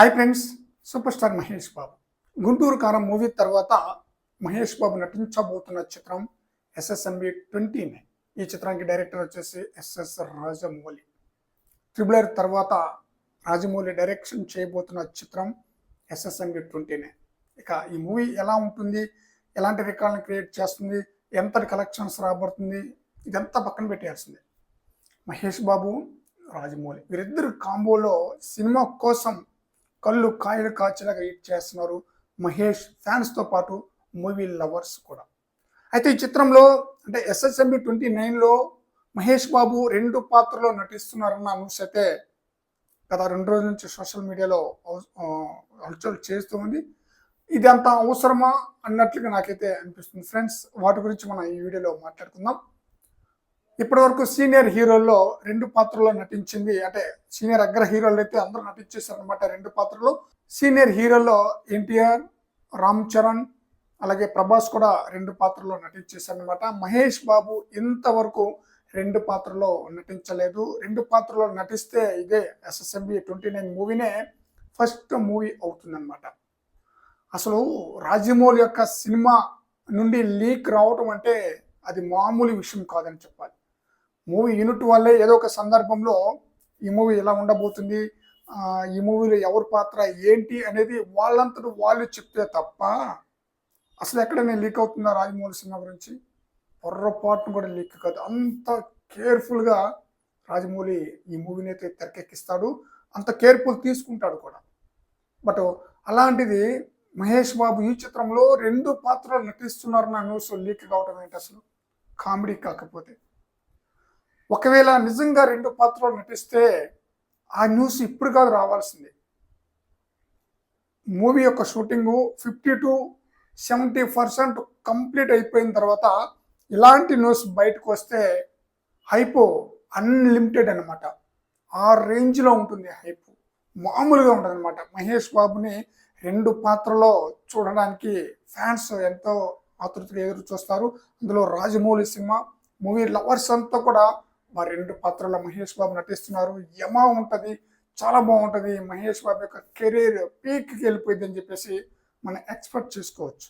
Hi friends, super star Mahesh Babu Guntur Kaaram movie తర్వాత మహేష్ బాబు నటించబోతున్న చిత్రం SSMB 29. ఈ చిత్రానికి డైరెక్టర్ వచ్చేసి SS రాజమౌళి. ట్రిబులర్ తర్వాత రాజమౌళి డైరెక్షన్ చేయబోతున్న చిత్రం SSMB 29. ఇక ఈ మూవీ ఎలా ఉంటుంది, ఎలాంటి రికార్డులను క్రియేట్ చేస్తుంది, ఎంతటి కలెక్షన్స్ రాబడుతుంది, ఇదంతా పక్కన పెట్టేయాల్సిందే. మహేష్ బాబు, రాజమౌళి వీరిద్దరు కాంబోలో సినిమా కోసం కళ్ళు కాయలు కాచేలాగా వెయిట్ చేస్తున్నారు మహేష్ ఫ్యాన్స్తో పాటు మూవీ లవర్స్ కూడా. అయితే ఈ చిత్రంలో అంటే SSMB 29లో మహేష్ బాబు 2 పాత్రలో నటిస్తున్నారన్న న్యూస్ అయితే గత 2 రోజుల నుంచి సోషల్ మీడియాలో హల్చల్ చేస్తూ ఉంది. ఇది అంత అవసరమా అన్నట్లుగా నాకైతే అనిపిస్తుంది ఫ్రెండ్స్. వాటి గురించి మనం ఈ వీడియోలో మాట్లాడుకుందాం. ఇప్పటి వరకు సీనియర్ హీరోల్లో 2 పాత్రలో నటించింది, అంటే సీనియర్ అగ్ర హీరోలు అయితే అందరూ నటించేశారనమాట 2 పాత్రలో. సీనియర్ హీరోల్లో ఎన్టీఆర్, రామ్ చరణ్, అలాగే ప్రభాస్ కూడా 2 పాత్రలో నటించేశారనమాట. మహేష్ బాబు ఇంతవరకు 2 పాత్రలో నటించలేదు. 2 పాత్రలో నటిస్తే ఇదే SSMB 29 మూవీనే ఫస్ట్ మూవీ అవుతుందన్నమాట. అసలు రాజమౌళి యొక్క సినిమా నుండి లీక్ రావటం అంటే అది మామూలు విషయం కాదని చెప్పాలి. మూవీ యూనిట్ వాళ్ళే ఏదో ఒక సందర్భంలో ఈ మూవీ ఎలా ఉండబోతుంది, ఈ మూవీలో ఎవరి పాత్ర ఏంటి అనేది వాళ్ళంతటా వాళ్ళు చెప్తే తప్ప అసలు ఎక్కడైనా లీక్ అవుతుందా రాజమౌళి సినిమా గురించి? పొర్రపాటును కూడా లీక్ కాదు. అంత కేర్ఫుల్గా రాజమౌళి ఈ మూవీని అయితే తెరకెక్కిస్తాడు, అంత కేర్ఫుల్ తీసుకుంటాడు కూడా. బట్ అలాంటిది మహేష్ బాబు ఈ చిత్రంలో 2 పాత్రలు నటిస్తున్నారన్న న్యూస్ లీక్ కావడం ఏంటి అసలు? కామెడీ కాకపోతే. ఒకవేళ నిజంగా 2 పాత్రలు నటిస్తే ఆ న్యూస్ ఇప్పుడు కాదు రావాల్సింది. మూవీ యొక్క షూటింగు 50 to 70% కంప్లీట్ అయిపోయిన తర్వాత ఇలాంటి న్యూస్ బయటకు వస్తే హైప్ అన్లిమిటెడ్ అనమాట. ఆ రేంజ్లో ఉంటుంది హైప్, మామూలుగా ఉంటుంది అనమాట. మహేష్ బాబుని 2 పాత్రలో చూడడానికి ఫ్యాన్స్ ఎంతో ఆతృతగా ఎదురు చూస్తారు. అందులో రాజమౌళి సినిమా మూవీ లవర్స్ అంతా కూడా మా 2 పాత్రలో మహేష్ బాబు నటిస్తున్నారు, యమా ఉంటుంది, చాలా బాగుంటుంది, మహేష్ బాబు యొక్క కెరీర్ పీక్కి వెళ్ళిపోయింది అని చెప్పేసి మనం ఎక్స్పెక్ట్ చేసుకోవచ్చు.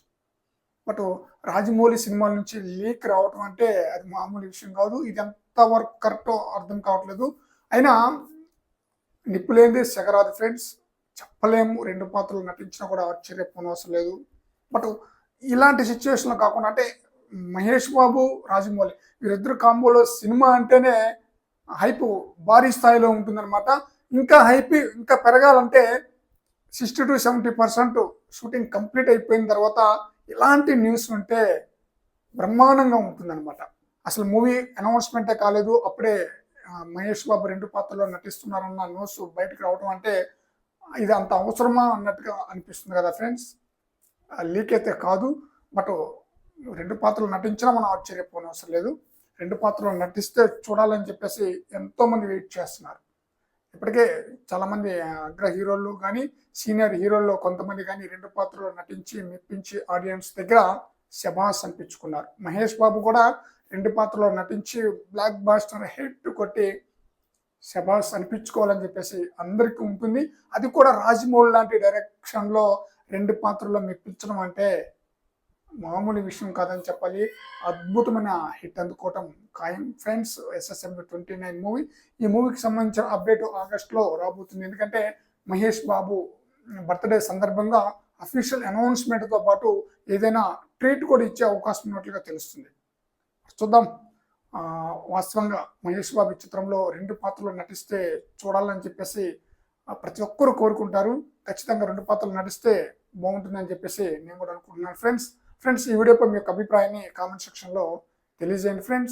బట్ రాజమౌళి సినిమాల నుంచి లీక్ రావటం అంటే అది మామూలు విషయం కాదు. ఇది ఎంతవరకు కరెక్టో అర్థం కావట్లేదు. అయినా నిప్పులేంది సెగరాదు ఫ్రెండ్స్, చెప్పలేము. 2 పాత్రలు నటించినా కూడా ఆశ్చర్యపోనవసరం లేదు. బట్ ఇలాంటి సిచ్యువేషన్లో కాకుండా అంటే మహేష్ బాబు, రాజమౌళి వీరిద్దరు కాంబోలో సినిమా అంటేనే హైప్ భారీ స్థాయిలో ఉంటుందన్నమాట. ఇంకా హైప్ ఇంకా పెరగాలంటే 60 to 70% షూటింగ్ కంప్లీట్ అయిపోయిన తర్వాత ఇలాంటి న్యూస్ ఉంటే బ్రహ్మాండంగా ఉంటుందన్నమాట. అసలు మూవీ అనౌన్స్మెంటే కాలేదు, అప్పుడే మహేష్ బాబు 2 పాత్రలో నటిస్తున్నారన్న న్యూస్ బయటకు రావడం అంటే ఇది అంత అవసరమా అన్నట్టుగా అనిపిస్తుంది కదా ఫ్రెండ్స్. లీక్ అయితే కాదు, బట్ 2 పాత్రలు నటించినా మనం ఆశ్చర్యపోనవసరం లేదు. 2 పాత్రలు నటిస్తే చూడాలని చెప్పేసి ఎంతోమంది వెయిట్ చేస్తున్నారు. ఇప్పటికే చాలామంది అగ్ర హీరోలు కానీ సీనియర్ హీరోల్లో కొంతమంది కానీ 2 పాత్రలు నటించి మెప్పించి ఆడియన్స్ దగ్గర శబాస్ అనిపించుకున్నారు. మహేష్ బాబు కూడా 2 పాత్రలో నటించి బ్లాక్ బాస్టర్ హిట్ కొట్టి శబాస్ అనిపించుకోవాలని చెప్పేసి అందరికీ ఉంటుంది. అది కూడా రాజమౌళి లాంటి డైరెక్షన్లో 2 పాత్రల్లో మెప్పించడం అంటే మామూలు విషయం కాదని చెప్పాలి. అద్భుతమైన హిట్ అందుకోవటం ఖాయం ఫ్రెండ్స్. SSMB 29 మూవీ, ఈ మూవీకి సంబంధించిన అప్డేట్ ఆగస్టులో రాబోతుంది. ఎందుకంటే మహేష్ బాబు బర్త్డే సందర్భంగా అఫీషియల్ అనౌన్స్మెంట్తో పాటు ఏదైనా ట్రీట్ కూడా ఇచ్చే అవకాశం ఉన్నట్లుగా తెలుస్తుంది. చూద్దాం. వాస్తవంగా మహేష్ బాబు చిత్రంలో 2 పాత్రలు నటిస్తే చూడాలని చెప్పేసి ప్రతి ఒక్కరు కోరుకుంటారు. ఖచ్చితంగా 2 పాత్రలు నటిస్తే బాగుంటుందని చెప్పేసి నేను కూడా అనుకుంటున్నాను ఫ్రెండ్స్. ఈ వీడియోపై మీ యొక్క అభిప్రాయాన్ని కామెంట్ సెక్షన్లో తెలియజేయండి ఫ్రెండ్స్.